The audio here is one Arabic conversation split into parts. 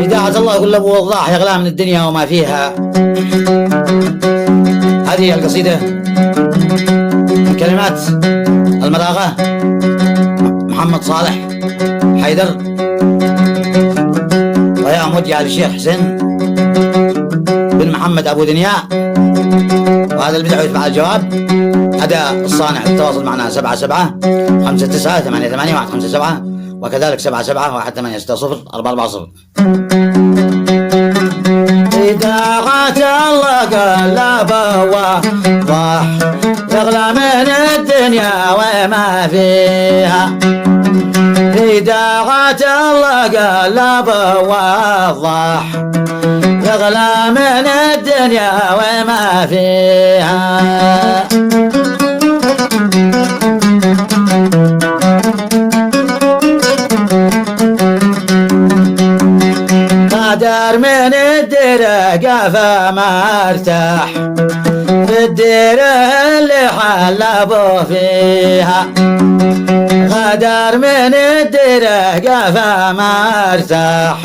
إذاعة الله يقول لأبو وضاح يغلى من الدنيا وما فيها. هذه القصيدة من كلمات المراغة محمد صالح حيدر، ويا موجهة للشيخ حسين بن محمد أبو دنيا. وهذا البدع يتبع الجواب. أداء الصانع التواصل معنا 7759888157، وكذلك 7718604440. إذاعة الله قلبه وضح يغلى من الدنيا وما فيها. إذاعة الله قلبه وضح يغلى من الدنيا وما فيها. قدر من الديرة قفا ما ارتاح في الديرة اللي حلبوا فيها. قدر من الديرة قفا ما ارتاح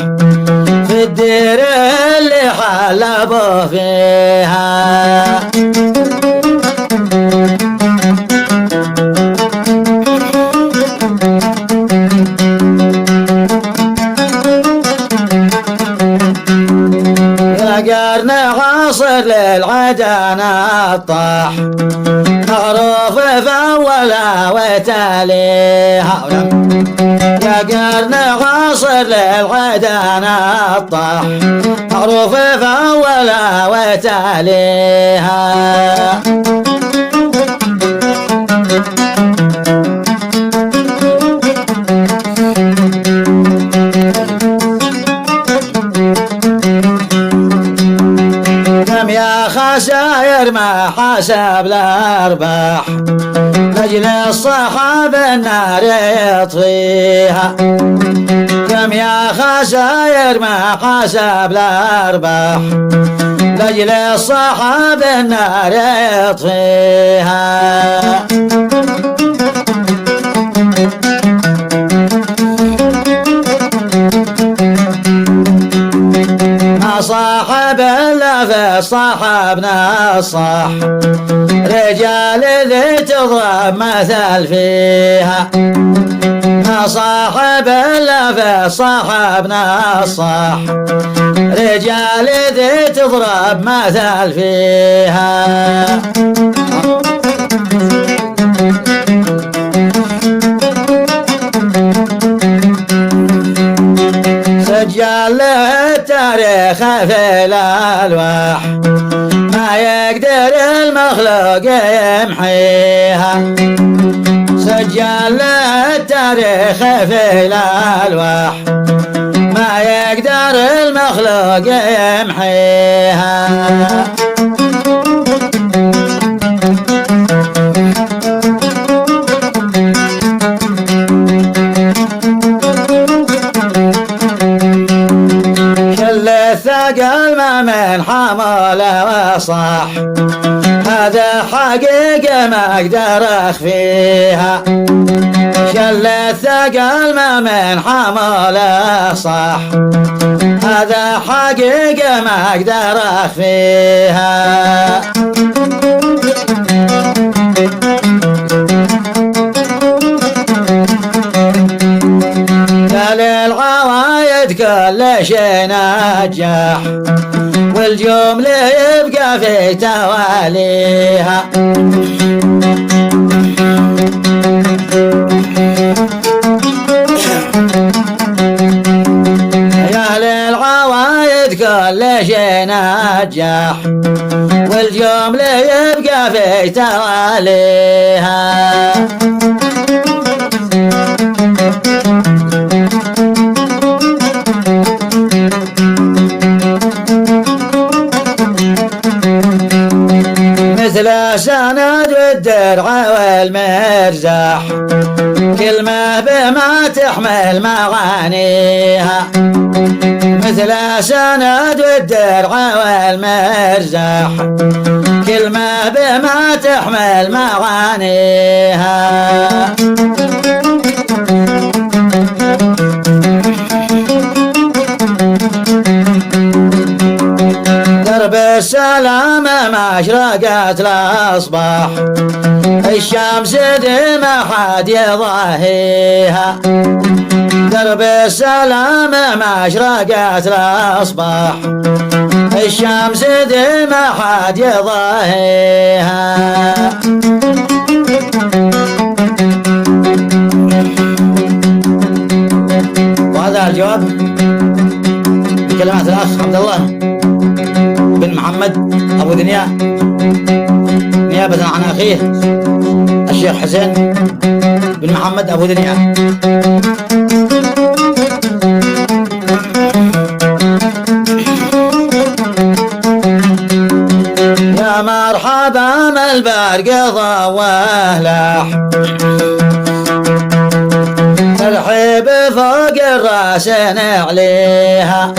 في الديرة اللي حلبوا فيها. قرن عاصر للعدانا الطاح معروف فأولا وتاليها. يا قرن عاصر للعدانا الطاح معروف فأولا وتاليها. خسائر ما حسب الأرباح لأجل الصحاب النار يطفيها. كم يا خسائر ما حسب الأرباح لأجل الصحاب النار يطفيها. صاحب اللافة صاحبنا الصح رجال ذي تضرب مثل فيها. صاحب اللافة صاحبنا الصح رجال ذي تضرب مثل فيها. سجل التاريخ في الألواح ما يقدر المخلوق يمحيها. سجل التاريخ في الألواح ما يقدر المخلوق يمحيها. الثقل ما من حمله وصاح هذا حقيقة ما اقدر اخفيها. شل الثقل ما من حمله صاح هذا حقيقة ما اقدر اخفيها. للعوايد كل شيء نجاح والجملة يبقى في تواليها. يا للعوايد كل شيء نجاح والجملة يبقى في تواليها. مثل سند والدرع والمرزاح كلمة بما تحمل معانيها. مثل سند والدرع والمرزح كلمة بما تحمل معانيها درب السلام ما اشرقت الأصباح الشمس دي ما حد يضاهيها درب السلام ما اشرقت الأصباح الشمس دي ما حد يضاهيها وهذا الجواب بكلمات الأخ عبد الله بن محمد أبو دنيا نيابة عن أخيه الشيخ حسين بن محمد أبو دنيا. يا مرحبا ما البرق ضواه لاح ترحيب فوق الراس عليها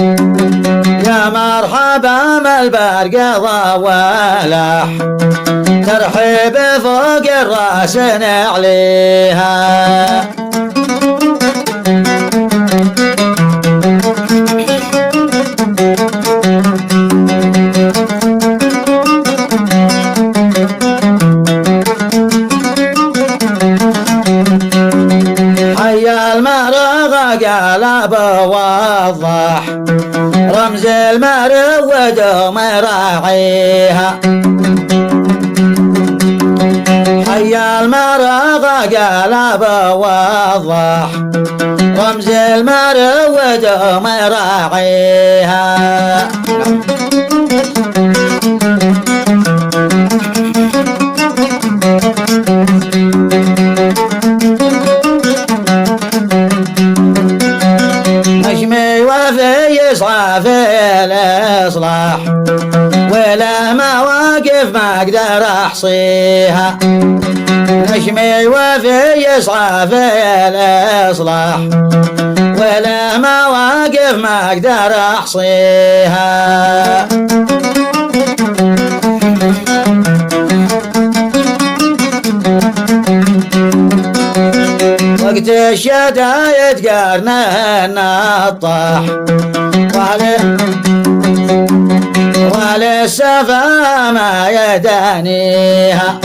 يا مرحبا ما البرق ضواه لاح ترحيب فوق الراس عليها حيا المرغى قلب وضح رمز المرود ومراعيها حيا المرغى قلب وضح رمز المرود ومراعيها نجمي وفي يسعى في الإصلاح ولا مواقف ما أقدر أحصيها نجمي وفي يسعى في الإصلاح ولا مواقف ما أقدر أحصيها وقت الشدايد قرنا النطاح وللسفا ما يدانيها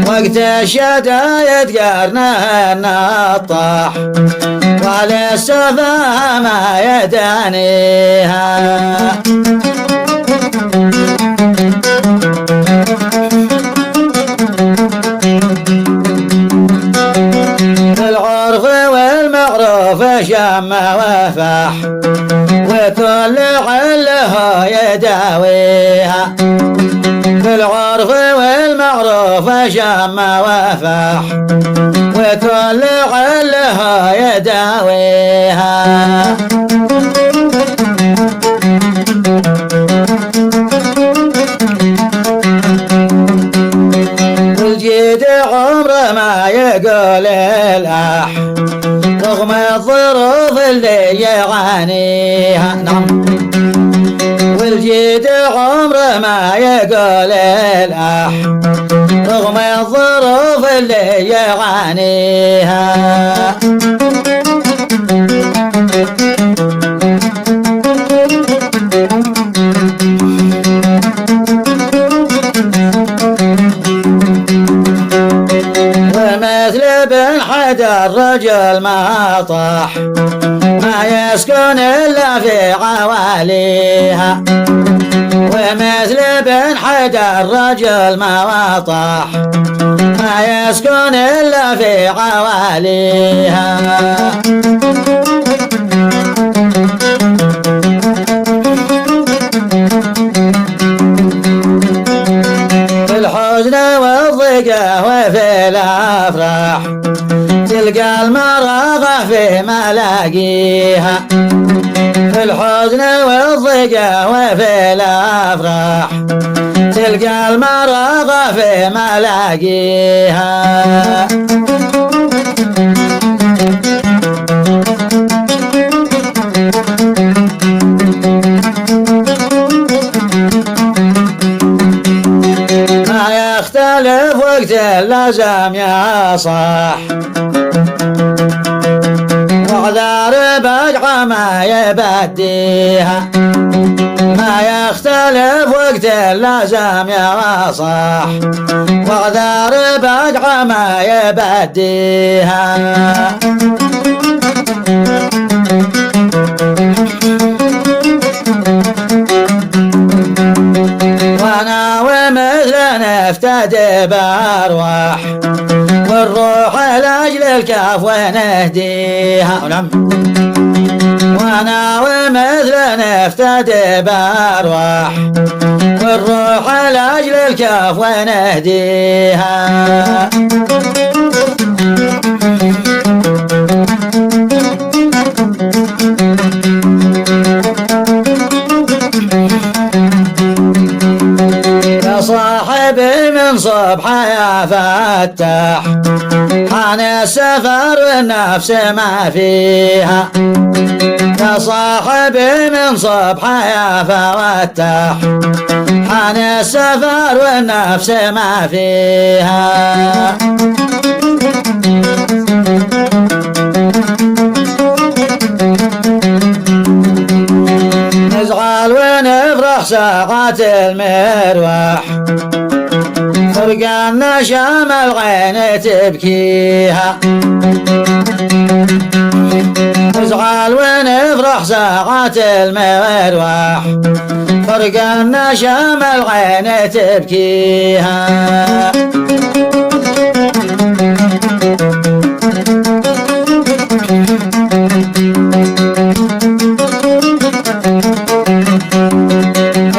وقت الشدايد قرنا النطاح وللسفا ما يدانيها العرف والمعروف شم وفاح وكل عله يداويها بالعرف والمعروف شم وفاح وكل عله يداويها والجيد عمره ما يقول الأح رغم الظروف اللي يعانيها نعم والجيد عمره ما يقول الأح رغم الظروف اللي يعانيها ومثل ابن حجر رجل ما طاح ما يسكن إلا في عواليها ومثل ابن حجر رجل ما طاح ما يسكن إلا في عواليها في الحزن والضيقة وفي الأفراح تلقى المرغى في ملاقيها في الحزن والضيقة وفي الأفراح تلقى المرغى في ملاقيها وقت اللازم يا صاح، واعذار بدعة ما يبديها، ما يختلف وقت اللازم يا صاح، واعذار بدعة ما يبديها. وانا ومثل نفتدي بارواح، والروح لاجل الكاف ونهديها. وانا ومثل نفتدي بارواح، والروح لاجل الكاف ونهديها. صاحبي من صبح يا فتاح، حان السفر والنفس ما فيها. يا صاحبي من صبح يا فتاح، حان السفر والنفس ما فيها. نزعل ونفرح ساعات المروح، فرقان شام العين تبكيها. نزعل ونفرح ساعات المروح، فرقان شام العين تبكيها.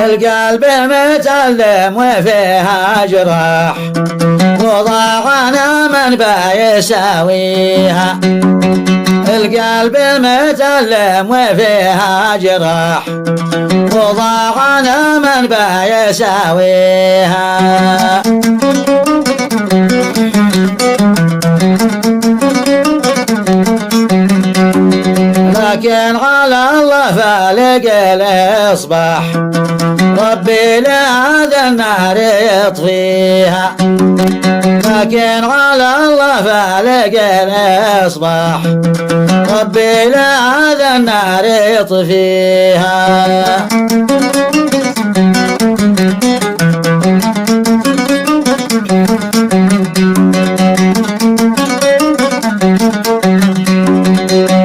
القلب متألم وفيها جراح، وضاعنا من بيساويها. القلب متألم وفيها جراح، وضاعنا من بيساويها. لكن على الله فالق الإصباح، ربي لهذا النار يطفيها. لكن على الله فالق الإصباح، ربي لهذا النار يطفيها.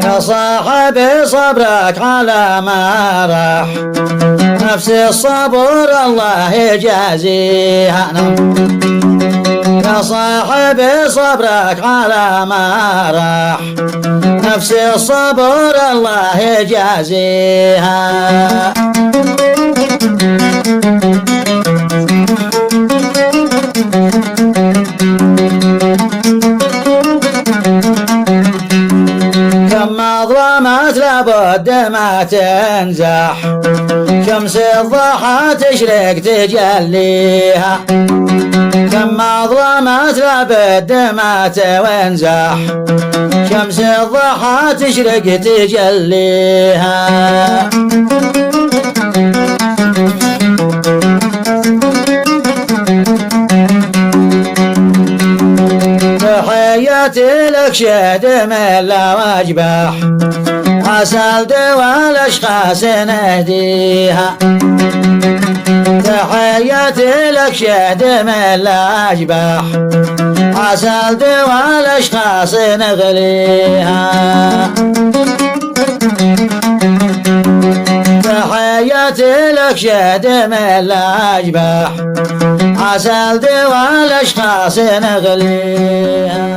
يا صاحبي صبرك على ما راح، نفس الصبر الله يجازيها. يا صاحبي صبرك على ما راح، نفس الصبر الله يجازيها. كم ظلمت لابد ما تنزاح، شمس الضحى تشرق تجليها. كم ظلمت لابد ما تنزاح، شمس الضحى تشرق تجليها. تحياتي لك شهد من لا واجبح، عسى دوا الاشخاص نهديها. تحياتي لك شهد من لا اجبح، عسى دوا الاشخاص نغليها. تحياتي لك شهد من لا اجبح، عسى دوا الاشخاص نغليها.